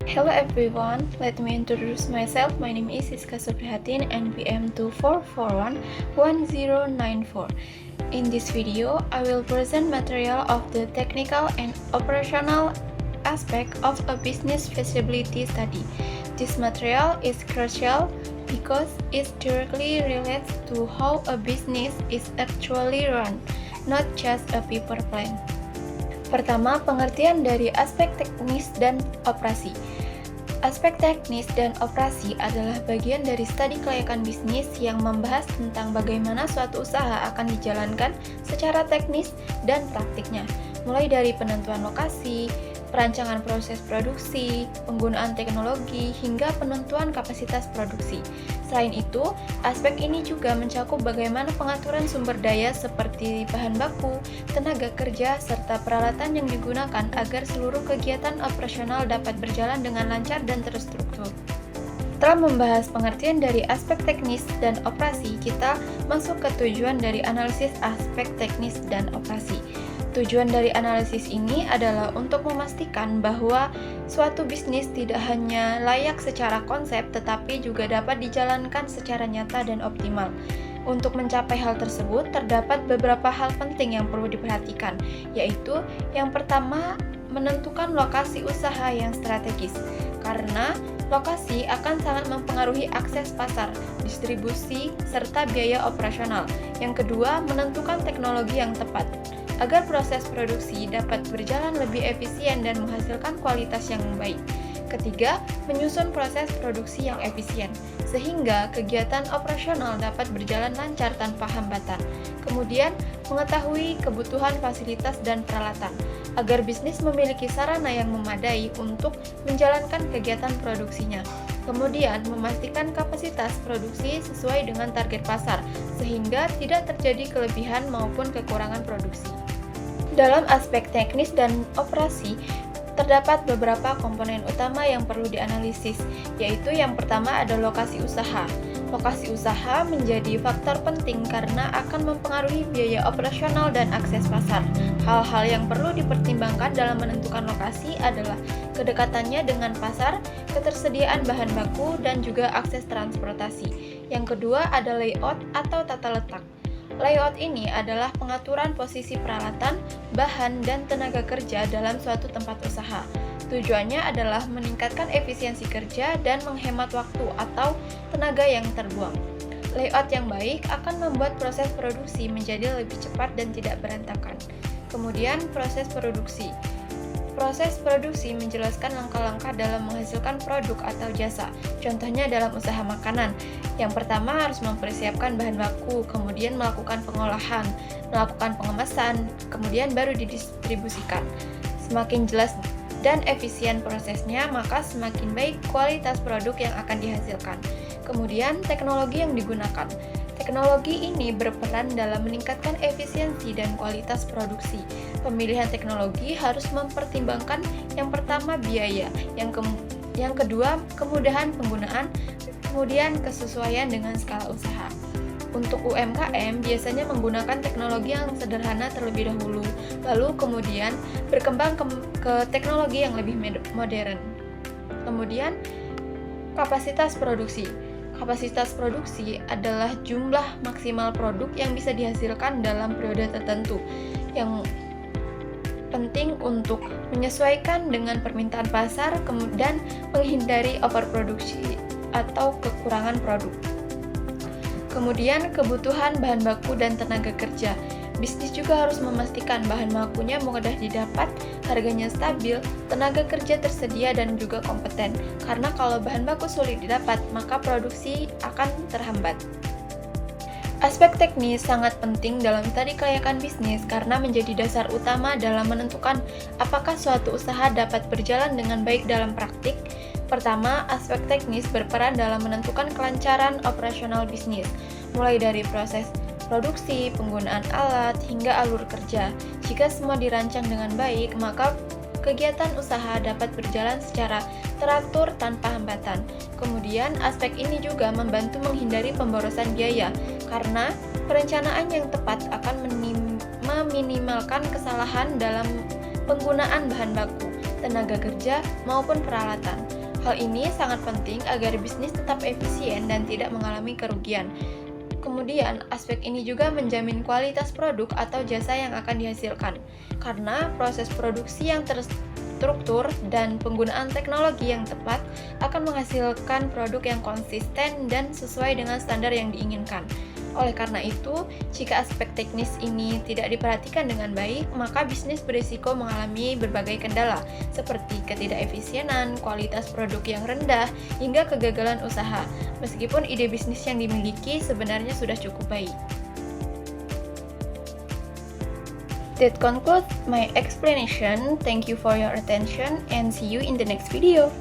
Hello everyone, let me introduce myself. My name is Siska Suprihatin, NPM 24411094. In this video, I will present material of the technical and operational aspect of a business feasibility study. This material is crucial because it directly relates to how a business is actually run, not just a paper plan. Pertama, pengertian dari aspek teknis dan operasi. Aspek teknis dan operasi adalah bagian dari studi kelayakan bisnis yang membahas tentang bagaimana suatu usaha akan dijalankan secara teknis dan praktiknya, mulai dari penentuan lokasi, perancangan proses produksi, penggunaan teknologi, hingga penentuan kapasitas produksi. Selain itu, aspek ini juga mencakup bagaimana pengaturan sumber daya seperti bahan baku, tenaga kerja, serta peralatan yang digunakan agar seluruh kegiatan operasional dapat berjalan dengan lancar dan terstruktur. Setelah membahas pengertian dari aspek teknis dan operasi, kita masuk ke tujuan dari analisis aspek teknis dan operasi. Tujuan dari analisis ini adalah untuk memastikan bahwa suatu bisnis tidak hanya layak secara konsep, tetapi juga dapat dijalankan secara nyata dan optimal. Untuk mencapai hal tersebut, terdapat beberapa hal penting yang perlu diperhatikan, yaitu yang pertama, menentukan lokasi usaha yang strategis, karena lokasi akan sangat mempengaruhi akses pasar, distribusi, serta biaya operasional. Yang kedua, menentukan teknologi yang tepat, agar proses produksi dapat berjalan lebih efisien dan menghasilkan kualitas yang baik. Ketiga, menyusun proses produksi yang efisien, sehingga kegiatan operasional dapat berjalan lancar tanpa hambatan. Kemudian, mengetahui kebutuhan fasilitas dan peralatan, agar bisnis memiliki sarana yang memadai untuk menjalankan kegiatan produksinya. Kemudian, memastikan kapasitas produksi sesuai dengan target pasar, sehingga tidak terjadi kelebihan maupun kekurangan produksi. Dalam aspek teknis dan operasi, terdapat beberapa komponen utama yang perlu dianalisis, yaitu yang pertama ada lokasi usaha. Lokasi usaha menjadi faktor penting karena akan mempengaruhi biaya operasional dan akses pasar. Hal-hal yang perlu dipertimbangkan dalam menentukan lokasi adalah kedekatannya dengan pasar, ketersediaan bahan baku, dan juga akses transportasi. Yang kedua ada layout atau tata letak. Layout ini adalah pengaturan posisi peralatan, bahan, dan tenaga kerja dalam suatu tempat usaha. Tujuannya adalah meningkatkan efisiensi kerja dan menghemat waktu atau tenaga yang terbuang. Layout yang baik akan membuat proses produksi menjadi lebih cepat dan tidak berantakan. Kemudian, proses produksi. Proses produksi menjelaskan langkah-langkah dalam menghasilkan produk atau jasa. Contohnya dalam usaha makanan. Yang pertama harus mempersiapkan bahan baku, kemudian melakukan pengolahan, melakukan pengemasan, kemudian baru didistribusikan. Semakin jelas dan efisien prosesnya, maka semakin baik kualitas produk yang akan dihasilkan. Kemudian, teknologi yang digunakan. Teknologi ini berperan dalam meningkatkan efisiensi dan kualitas produksi. Pemilihan teknologi harus mempertimbangkan yang pertama biaya, yang kedua kemudahan penggunaan, kemudian kesesuaian dengan skala usaha. Untuk UMKM biasanya menggunakan teknologi yang sederhana terlebih dahulu, lalu kemudian berkembang ke teknologi yang lebih modern. Kemudian kapasitas produksi. Kapasitas produksi adalah jumlah maksimal produk yang bisa dihasilkan dalam periode tertentu, yang penting untuk menyesuaikan dengan permintaan pasar dan menghindari overproduksi atau kekurangan produk. Kemudian, kebutuhan bahan baku dan tenaga kerja. Bisnis juga harus memastikan bahan bakunya mudah didapat, harganya stabil, tenaga kerja tersedia dan juga kompeten. Karena kalau bahan baku sulit didapat, maka produksi akan terhambat. Aspek teknis sangat penting dalam studi kelayakan bisnis karena menjadi dasar utama dalam menentukan apakah suatu usaha dapat berjalan dengan baik dalam praktik. Pertama, aspek teknis berperan dalam menentukan kelancaran operasional bisnis, mulai dari proses produksi, penggunaan alat, hingga alur kerja. Jika semua dirancang dengan baik, maka kegiatan usaha dapat berjalan secara teratur tanpa hambatan. Kemudian, aspek ini juga membantu menghindari pemborosan biaya, karena perencanaan yang tepat akan meminimalkan kesalahan dalam penggunaan bahan baku. tenaga kerja, maupun peralatan. Hal ini sangat penting agar bisnis tetap efisien dan tidak mengalami kerugian. Kemudian, aspek ini juga menjamin kualitas produk atau jasa yang akan dihasilkan, karena proses produksi yang terstruktur dan penggunaan teknologi yang tepat akan menghasilkan produk yang konsisten dan sesuai dengan standar yang diinginkan. Oleh karena itu, jika aspek teknis ini tidak diperhatikan dengan baik, maka bisnis berisiko mengalami berbagai kendala, seperti ketidakefisienan, kualitas produk yang rendah, hingga kegagalan usaha, meskipun ide bisnis yang dimiliki sebenarnya sudah cukup baik. That concludes my explanation. Thank you for your attention and see you in the next video.